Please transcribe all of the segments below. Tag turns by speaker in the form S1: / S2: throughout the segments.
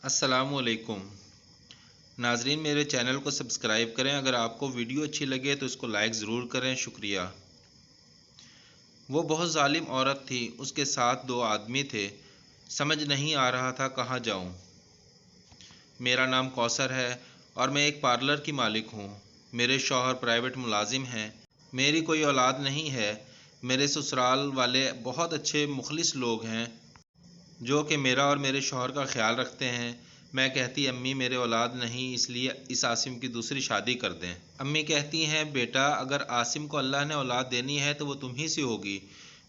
S1: السلام علیکم ناظرین، میرے چینل کو سبسکرائب کریں۔ اگر آپ کو ویڈیو اچھی لگے تو اس کو لائک ضرور کریں، شکریہ۔ وہ بہت ظالم عورت تھی، اس کے ساتھ 2 آدمی تھے، سمجھ نہیں آ رہا تھا کہاں جاؤں۔ میرا نام کوثر ہے اور میں ایک پارلر کی مالک ہوں۔ میرے شوہر پرائیویٹ ملازم ہیں۔ میری کوئی اولاد نہیں ہے۔ میرے سسرال والے بہت اچھے مخلص لوگ ہیں جو کہ میرا اور میرے شوہر کا خیال رکھتے ہیں۔ میں کہتی امی میرے اولاد نہیں، اس لیے اس عاصم کی دوسری شادی کر دیں۔ امی کہتی ہیں بیٹا اگر عاصم کو اللہ نے اولاد دینی ہے تو وہ تم ہی سے ہوگی۔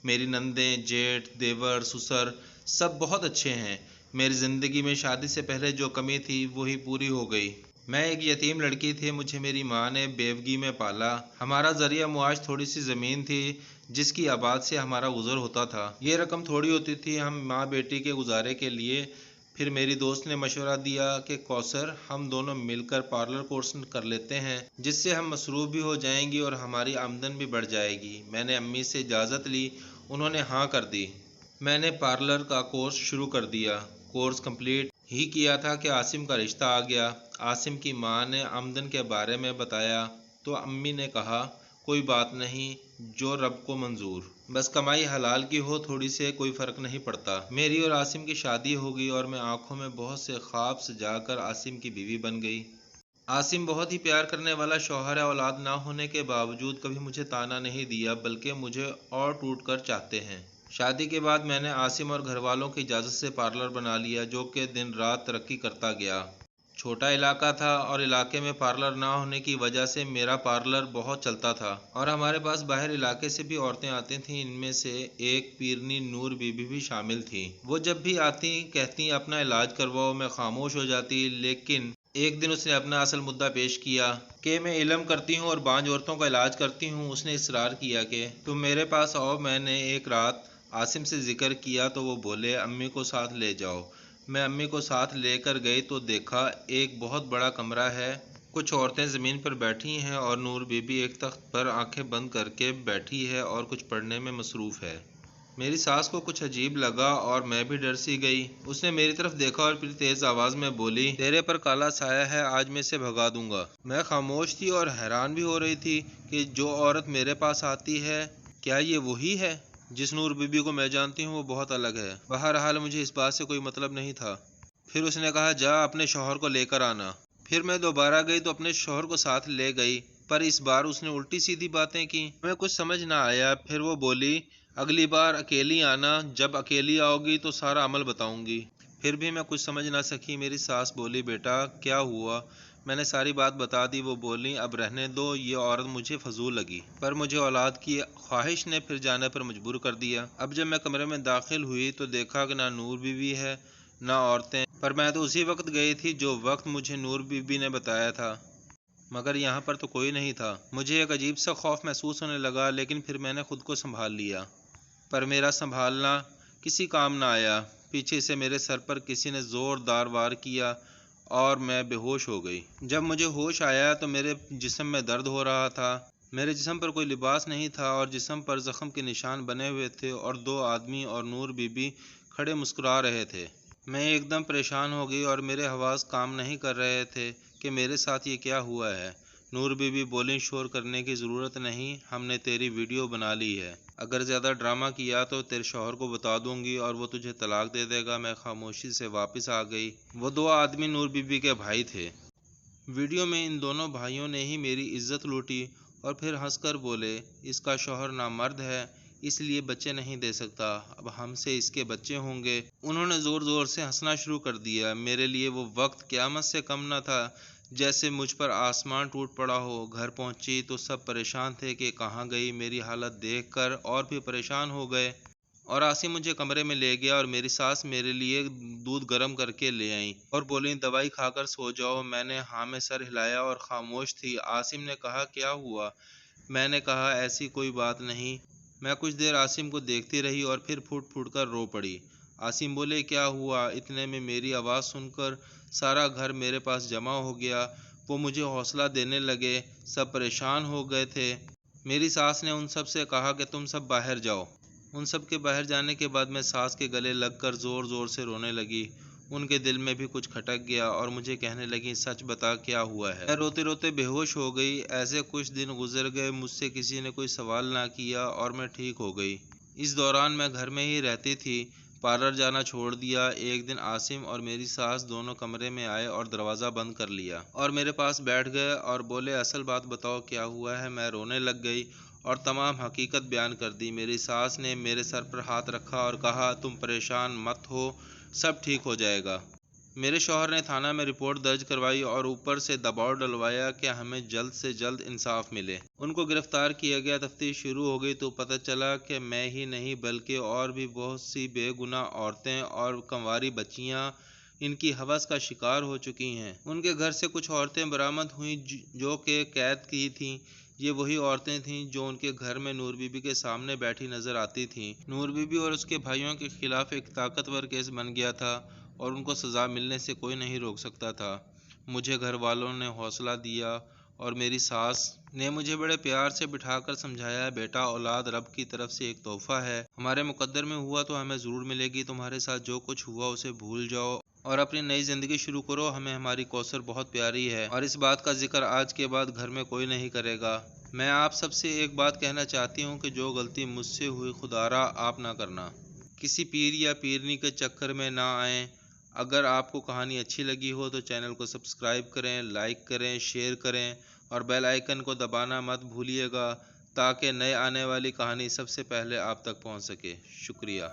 S1: میری نندیں، جیٹھ، دیور، سسر سب بہت اچھے ہیں۔ میری زندگی میں شادی سے پہلے جو کمی تھی وہی پوری ہو گئی۔ میں ایک یتیم لڑکی تھی، مجھے میری ماں نے بیوگی میں پالا۔ ہمارا ذریعہ معاش تھوڑی سی زمین تھی جس کی آباد سے ہمارا گزر ہوتا تھا۔ یہ رقم تھوڑی ہوتی تھی ہم ماں بیٹی کے گزارے کے لیے۔ پھر میری دوست نے مشورہ دیا کہ کوثر ہم دونوں مل کر پارلر کورس کر لیتے ہیں، جس سے ہم مصروف بھی ہو جائیں گی اور ہماری آمدن بھی بڑھ جائے گی۔ میں نے امی سے اجازت لی، انہوں نے ہاں کر دی۔ میں نے پارلر کا کورس شروع کر دیا۔ کورس کمپلیٹ ہی کیا تھا کہ عاصم کا رشتہ آ گیا۔ عاصم کی ماں نے آمدن کے بارے میں بتایا تو امی نے کہا کوئی بات نہیں، جو رب کو منظور، بس کمائی حلال کی ہو، تھوڑی سے کوئی فرق نہیں پڑتا۔ میری اور عاصم کی شادی ہو گئی اور میں آنکھوں میں بہت سے خواب سجا کر عاصم کی بیوی بن گئی۔ عاصم بہت ہی پیار کرنے والا شوہر ہے۔ اولاد نہ ہونے کے باوجود کبھی مجھے طعنہ نہیں دیا، بلکہ مجھے اور ٹوٹ کر چاہتے ہیں۔ شادی کے بعد میں نے عاصم اور گھر والوں کی اجازت سے پارلر بنا لیا، جو کہ دن رات ترقی کرتا گیا۔ چھوٹا علاقہ تھا اور علاقے میں پارلر نہ ہونے کی وجہ سے میرا پارلر بہت چلتا تھا، اور ہمارے پاس باہر علاقے سے بھی عورتیں آتی تھیں۔ ان میں سے ایک پیرنی نور بی بی بھی شامل تھی۔ وہ جب بھی آتی کہتی اپنا علاج کرواؤ، میں خاموش ہو جاتی، لیکن ایک دن اس نے اپنا اصل مدعا پیش کیا کہ میں علم کرتی ہوں اور بانجھ عورتوں کا علاج کرتی ہوں۔ اس نے اصرار کیا کہ تم میرے پاس آؤ۔ میں نے ایک رات عاصم سے ذکر کیا تو وہ بولے امی کو ساتھ لے جاؤ۔ میں امی کو ساتھ لے کر گئی تو دیکھا ایک بہت بڑا کمرہ ہے، کچھ عورتیں زمین پر بیٹھی ہیں اور نور بی بی ایک تخت پر آنکھیں بند کر کے بیٹھی ہے اور کچھ پڑھنے میں مصروف ہے۔ میری ساس کو کچھ عجیب لگا اور میں بھی ڈر سی گئی۔ اس نے میری طرف دیکھا اور پھر تیز آواز میں بولی تیرے پر کالا سایہ ہے، آج میں اسے بھگا دوں گا۔ میں خاموش تھی اور حیران بھی ہو رہی تھی کہ جو عورت میرے پاس آتی ہے کیا یہ وہی ہے؟ جس نور بی بی کو میں جانتی ہوں وہ بہت الگ ہے۔ بہرحال مجھے اس بات سے کوئی مطلب نہیں تھا۔ پھر اس نے کہا جا اپنے شوہر کو لے کر آنا۔ پھر میں دوبارہ گئی تو اپنے شوہر کو ساتھ لے گئی، پر اس بار اس نے الٹی سیدھی باتیں کی۔ ہمیں کچھ سمجھ نہ آیا۔ پھر وہ بولی اگلی بار اکیلی آنا، جب اکیلی آؤ گی تو سارا عمل بتاؤں گی۔ پھر بھی میں کچھ سمجھ نہ سکی۔ میری ساس بولی بیٹا کیا ہوا؟ میں نے ساری بات بتا دی۔ وہ بولی اب رہنے دو، یہ عورت مجھے فضول لگی، پر مجھے اولاد کی خواہش نے پھر جانے پر مجبور کر دیا۔ اب جب میں کمرے میں داخل ہوئی تو دیکھا کہ نہ نور بی بی ہے نہ عورتیں، پر میں تو اسی وقت گئی تھی جو وقت مجھے نور بی بی نے بتایا تھا، مگر یہاں پر تو کوئی نہیں تھا۔ مجھے ایک عجیب سا خوف محسوس ہونے لگا، لیکن پھر میں نے خود کو سنبھال لیا، پر میرا سنبھالنا کسی کام نہ آیا۔ پیچھے سے میرے سر پر کسی نے زوردار وار کیا اور میں بے ہوش ہو گئی۔ جب مجھے ہوش آیا تو میرے جسم میں درد ہو رہا تھا۔ میرے جسم پر کوئی لباس نہیں تھا اور جسم پر زخم کے نشان بنے ہوئے تھے، اور 2 آدمی اور نور بی بی کھڑے مسکرا رہے تھے۔ میں ایک دم پریشان ہو گئی اور میرے حواس کام نہیں کر رہے تھے کہ میرے ساتھ یہ کیا ہوا ہے۔ نور بی بی بولیں شور کرنے کی ضرورت نہیں، ہم نے تیری ویڈیو بنا لی ہے، اگر زیادہ ڈرامہ کیا تو تیرے شوہر کو بتا دوں گی اور وہ تجھے طلاق دے دے گا۔ میں خاموشی سے واپس آ گئی۔ وہ 2 آدمی نور بی بی کے بھائی تھے۔ ویڈیو میں ان دونوں بھائیوں نے ہی میری عزت لوٹی اور پھر ہنس کر بولے اس کا شوہر نامرد ہے، اس لیے بچے نہیں دے سکتا، اب ہم سے اس کے بچے ہوں گے۔ انہوں نے زور زور سے ہنسنا شروع کر دیا۔ میرے لیے وہ وقت قیامت سے کم نہ تھا، جیسے مجھ پر آسمان ٹوٹ پڑا ہو۔ گھر پہنچی تو سب پریشان تھے کہ کہاں گئی۔ میری حالت دیکھ کر اور بھی پریشان ہو گئے، اور عاصم مجھے کمرے میں لے گیا اور میری ساس میرے لیے دودھ گرم کر کے لے آئیں اور بولیں دوائی کھا کر سو جاؤ۔ میں نے ہاں میں سر ہلایا اور خاموش تھی۔ عاصم نے کہا کیا ہوا؟ میں نے کہا ایسی کوئی بات نہیں۔ میں کچھ دیر عاصم کو دیکھتی رہی اور پھر پھوٹ پھوٹ کر رو پڑی۔ عاصم بولے کیا ہوا؟ اتنے میں میری آواز سن کر سارا گھر میرے پاس جمع ہو گیا۔ وہ مجھے حوصلہ دینے لگے، سب پریشان ہو گئے تھے۔ میری ساس نے ان سب سے کہا کہ تم سب باہر جاؤ۔ ان سب کے باہر جانے کے بعد میں ساس کے گلے لگ کر زور زور سے رونے لگی۔ ان کے دل میں بھی کچھ کھٹک گیا اور مجھے کہنے لگیں سچ بتا کیا ہوا ہے۔ میں روتے روتے بے ہوش ہو گئی۔ ایسے کچھ دن گزر گئے، مجھ سے کسی نے کوئی سوال نہ کیا اور میں ٹھیک ہو گئی۔ اس دوران میں گھر میں ہی رہتی تھی، پارلر جانا چھوڑ دیا۔ ایک دن عاصم اور میری ساس دونوں کمرے میں آئے اور دروازہ بند کر لیا اور میرے پاس بیٹھ گئے اور بولے اصل بات بتاؤ کیا ہوا ہے۔ میں رونے لگ گئی اور تمام حقیقت بیان کر دی۔ میری ساس نے میرے سر پر ہاتھ رکھا اور کہا تم پریشان مت ہو، سب ٹھیک ہو جائے گا۔ میرے شوہر نے تھانہ میں رپورٹ درج کروائی اور اوپر سے دباؤ ڈلوایا کہ ہمیں جلد سے جلد انصاف ملے۔ ان کو گرفتار کیا گیا۔ تفتیش شروع ہو گئی تو پتہ چلا کہ میں ہی نہیں بلکہ اور بھی بہت سی بے گناہ عورتیں اور کنواری بچیاں ان کی ہوس کا شکار ہو چکی ہیں۔ ان کے گھر سے کچھ عورتیں برآمد ہوئیں جو کہ قید کی تھیں۔ یہ وہی عورتیں تھیں جو ان کے گھر میں نور بی بی کے سامنے بیٹھی نظر آتی تھیں۔ نور بی بی اور اس کے بھائیوں کے خلاف ایک طاقتور کیس بن گیا تھا اور ان کو سزا ملنے سے کوئی نہیں روک سکتا تھا۔ مجھے گھر والوں نے حوصلہ دیا اور میری ساس نے مجھے بڑے پیار سے بٹھا کر سمجھایا بیٹا اولاد رب کی طرف سے ایک تحفہ ہے، ہمارے مقدر میں ہوا تو ہمیں ضرور ملے گی۔ تمہارے ساتھ جو کچھ ہوا اسے بھول جاؤ اور اپنی نئی زندگی شروع کرو۔ ہمیں ہماری کوثر بہت پیاری ہے اور اس بات کا ذکر آج کے بعد گھر میں کوئی نہیں کرے گا۔ میں آپ سب سے ایک بات کہنا چاہتی ہوں کہ جو غلطی مجھ سے ہوئی خدا را آپ نہ کرنا۔ کسی پیر یا پیرنی کے چکر میں نہ آئیں۔ اگر آپ کو کہانی اچھی لگی ہو تو چینل کو سبسکرائب کریں، لائک کریں، شیئر کریں اور بیل آئیکن کو دبانا مت بھولیے گا تاکہ نئے آنے والی کہانی سب سے پہلے آپ تک پہنچ سکے۔ شکریہ۔